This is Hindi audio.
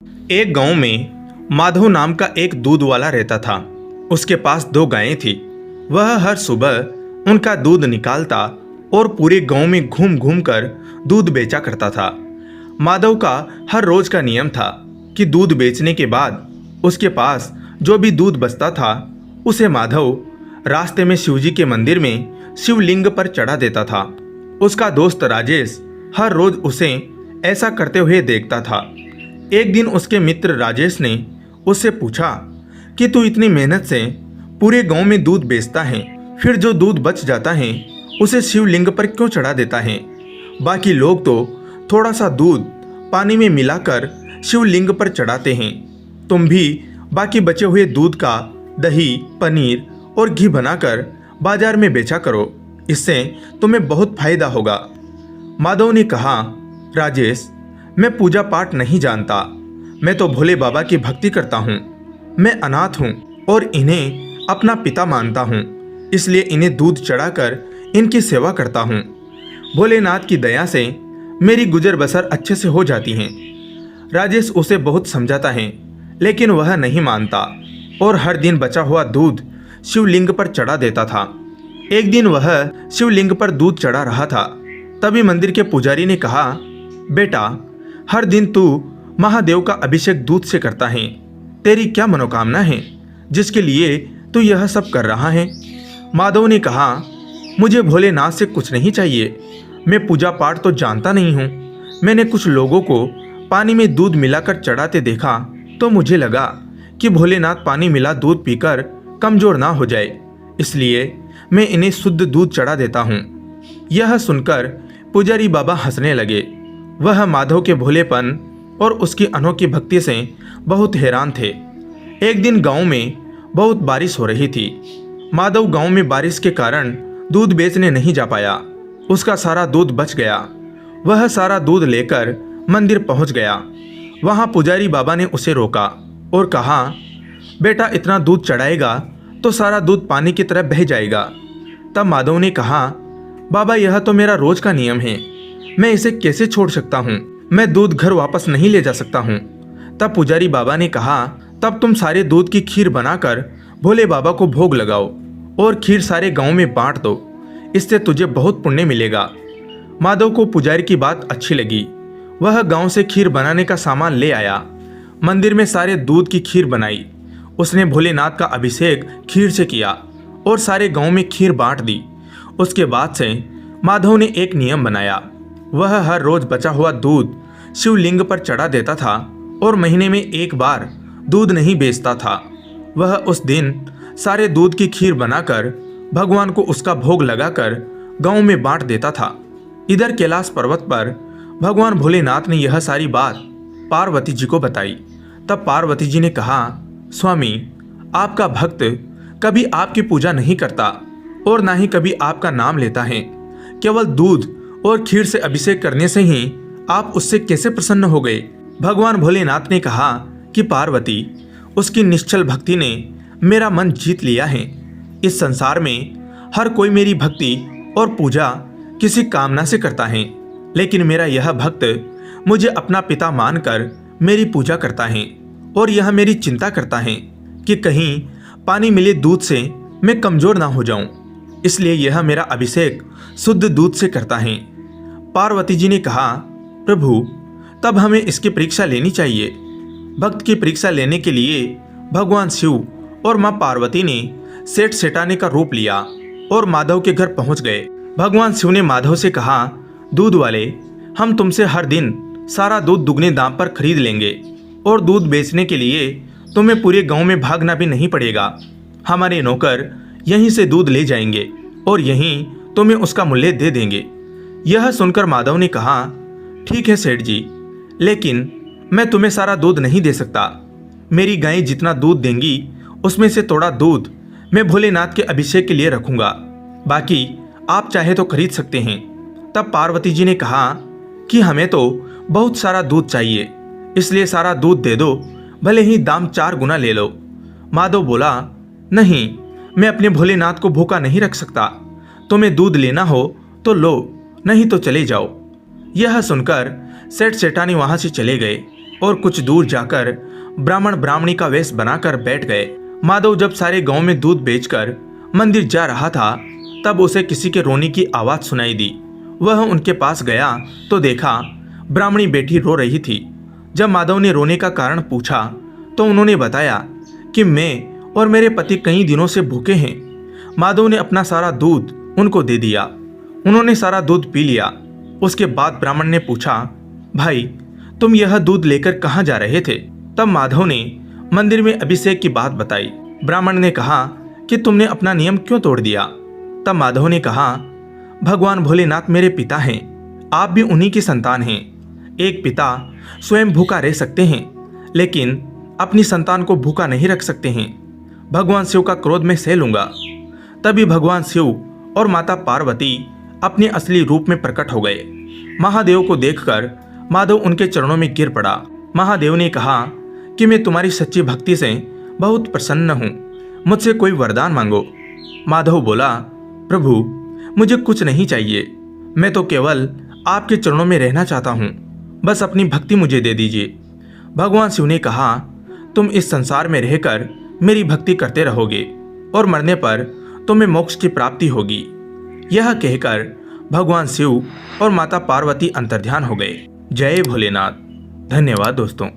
एक गांव में माधव नाम का एक दूध वाला रहता था। उसके पास 2 गायें थी। वह हर सुबह उनका दूध निकालता और पूरे गांव में घूम घूम कर दूध बेचा करता था। माधव का हर रोज का नियम था कि दूध बेचने के बाद उसके पास जो भी दूध बचता था उसे माधव रास्ते में शिवजी के मंदिर में शिवलिंग पर चढ़ा देता था। उसका दोस्त राजेश हर रोज उसे ऐसा करते हुए देखता था। एक दिन उसके मित्र राजेश ने उससे पूछा कि तू इतनी मेहनत से पूरे गांव में दूध बेचता है, फिर जो दूध बच जाता है उसे शिवलिंग पर क्यों चढ़ा देता है? बाकी लोग तो थोड़ा सा दूध पानी में मिलाकर शिवलिंग पर चढ़ाते हैं। तुम भी बाकी बचे हुए दूध का दही, पनीर और घी बनाकर बाजार में बेचा करो, इससे तुम्हें बहुत फायदा होगा। माधव ने कहा, राजेश, मैं पूजा पाठ नहीं जानता, मैं तो भोले बाबा की भक्ति करता हूँ। मैं अनाथ हूँ और इन्हें अपना पिता मानता हूँ, इसलिए इन्हें दूध चढ़ाकर इनकी सेवा करता हूँ। भोलेनाथ की दया से मेरी गुजर बसर अच्छे से हो जाती है। राजेश उसे बहुत समझाता है, लेकिन वह नहीं मानता और हर दिन बचा हुआ दूध शिवलिंग पर चढ़ा देता था। एक दिन वह शिवलिंग पर दूध चढ़ा रहा था, तभी मंदिर के पुजारी ने कहा, बेटा, हर दिन तू महादेव का अभिषेक दूध से करता है। तेरी क्या मनोकामना है जिसके लिए तू यह सब कर रहा है? माधव ने कहा, मुझे भोलेनाथ से कुछ नहीं चाहिए। मैं पूजा पाठ तो जानता नहीं हूँ। मैंने कुछ लोगों को पानी में दूध मिलाकर चढ़ाते देखा तो मुझे लगा कि भोलेनाथ पानी मिला दूध पीकर कमजोर ना हो जाए, इसलिए मैं इन्हें शुद्ध दूध चढ़ा देता हूँ। यह सुनकर पुजारी बाबा हंसने लगे। वह माधव के भोलेपन और उसकी अनोखी भक्ति से बहुत हैरान थे। एक दिन गांव में बहुत बारिश हो रही थी। माधव गांव में बारिश के कारण दूध बेचने नहीं जा पाया। उसका सारा दूध बच गया। वह सारा दूध लेकर मंदिर पहुंच गया। वहां पुजारी बाबा ने उसे रोका और कहा, बेटा, इतना दूध चढ़ाएगा तो सारा दूध पानी की तरह बह जाएगा। तब माधव ने कहा, बाबा, यह तो मेरा रोज का नियम है, मैं इसे कैसे छोड़ सकता हूँ? मैं दूध घर वापस नहीं ले जा सकता हूँ। तब पुजारी बाबा ने कहा, तब तुम सारे दूध की खीर बनाकर भोले बाबा को भोग लगाओ और खीर सारे गांव में बांट दो, इससे तुझे बहुत पुण्य मिलेगा। माधव को पुजारी की बात अच्छी लगी। वह गांव से खीर बनाने का सामान ले आया। मंदिर में सारे दूध की खीर बनाई। उसने भोलेनाथ का अभिषेक खीर से किया और सारे गांव में खीर बांट दी। उसके बाद से माधव ने एक नियम बनाया। वह हर रोज बचा हुआ दूध शिवलिंग पर चढ़ा देता था और महीने में एक बार दूध नहीं बेचता था। वह उस दिन सारे दूध की खीर बनाकर भगवान को उसका भोग लगाकर गांव में बांट देता था। इधर कैलाश पर्वत पर भगवान भोलेनाथ ने यह सारी बात पार्वती जी को बताई। तब पार्वती जी ने कहा, स्वामी, आपका भक्त कभी आपकी पूजा नहीं करता और ना ही कभी आपका नाम लेता है। केवल दूध और खीर से अभिषेक करने से ही आप उससे कैसे प्रसन्न हो गए? भगवान भोलेनाथ ने कहा कि पार्वती, उसकी निश्चल भक्ति ने मेरा मन जीत लिया है। इस संसार में हर कोई मेरी भक्ति और पूजा किसी कामना से करता है, लेकिन मेरा यह भक्त मुझे अपना पिता मानकर मेरी पूजा करता है और यह मेरी चिंता करता है कि कहीं पानी मिले दूध से मैं कमजोर ना हो जाऊं, इसलिए यह मेरा अभिषेक शुद्ध दूध से करता है। पार्वती जी ने कहा, प्रभु, तब हमें इसकी परीक्षा लेनी चाहिए। भक्त की परीक्षा लेने के लिए भगवान शिव और मां पार्वती ने सेठ सेठाने का रूप लिया और माधव के घर पहुंच गए। भगवान शिव ने माधव से कहा, दूध वाले, हम तुमसे हर दिन सारा दूध दुगने दाम पर खरीद लेंगे और दूध बेचने के लिए तुम्हें पूरे गांव में भागना भी नहीं पड़ेगा। हमारे नौकर यहीं से दूध ले जाएंगे और यहीं तुम्हें उसका मूल्य दे देंगे। यह सुनकर माधव ने कहा, ठीक है सेठ जी, लेकिन मैं तुम्हें सारा दूध नहीं दे सकता। मेरी गायें जितना दूध देंगी उसमें से थोड़ा दूध मैं भोलेनाथ के अभिषेक के लिए रखूंगा, बाकी आप चाहे तो खरीद सकते हैं। तब पार्वती जी ने कहा कि हमें तो बहुत सारा दूध चाहिए, इसलिए सारा दूध दे दो, भले ही दाम 4 गुना ले लो। माधव बोला, नहीं, मैं अपने भोलेनाथ को भूखा नहीं रख सकता। तुम्हें दूध लेना हो तो लो, नहीं तो चले जाओ। यह सुनकर सेठ सेठानी वहां से चले गए। और कुछ दूर जाकर ब्राह्मण ब्राह्मणी का वेश बनाकर बैठ गए। माधव जब सारे गांव में दूध बेचकर मंदिर जा रहा था तब उसे किसी के रोने की आवाज सुनाई दी। वह उनके पास गया तो देखा ब्राह्मणी बेटी रो रही थी। जब माधव ने रोने का कारण पूछा तो उन्होंने बताया कि मैं और मेरे पति कई दिनों से भूखे हैं। माधव ने अपना सारा दूध उनको दे दिया। उन्होंने सारा दूध पी लिया। उसके बाद ब्राह्मण ने पूछा, भाई तुम यह दूध लेकर कहाँ जा रहे थे? तब माधव ने मंदिर में अभिषेक की बात बताई। ब्राह्मण ने कहा कि तुमने अपना नियम क्यों तोड़ दिया? तब माधव ने कहा, भगवान भोलेनाथ मेरे पिता हैं, आप भी उन्हीं की संतान हैं। एक पिता स्वयं भूखा रह सकते हैं लेकिन अपनी संतान को भूखा नहीं रख सकते हैं। भगवान शिव का क्रोध मैं सह लूंगा। तभी भगवान शिव और माता पार्वती अपने असली रूप में प्रकट हो गए। महादेव को देखकर माधव उनके चरणों में गिर पड़ा। महादेव ने कहा कि मैं तुम्हारी सच्ची भक्ति से बहुत प्रसन्न हूँ, मुझसे कोई वरदान मांगो। माधव बोला, प्रभु मुझे कुछ नहीं चाहिए, मैं तो केवल आपके चरणों में रहना चाहता हूँ, बस अपनी भक्ति मुझे दे दीजिए। भगवान शिव ने कहा, तुम इस संसार में रहकर मेरी भक्ति करते रहोगे और मरने पर तुम्हें मोक्ष की प्राप्ति होगी। यह कहकर भगवान शिव और माता पार्वती अंतर्ध्यान हो गए। जय भोलेनाथ। धन्यवाद दोस्तों।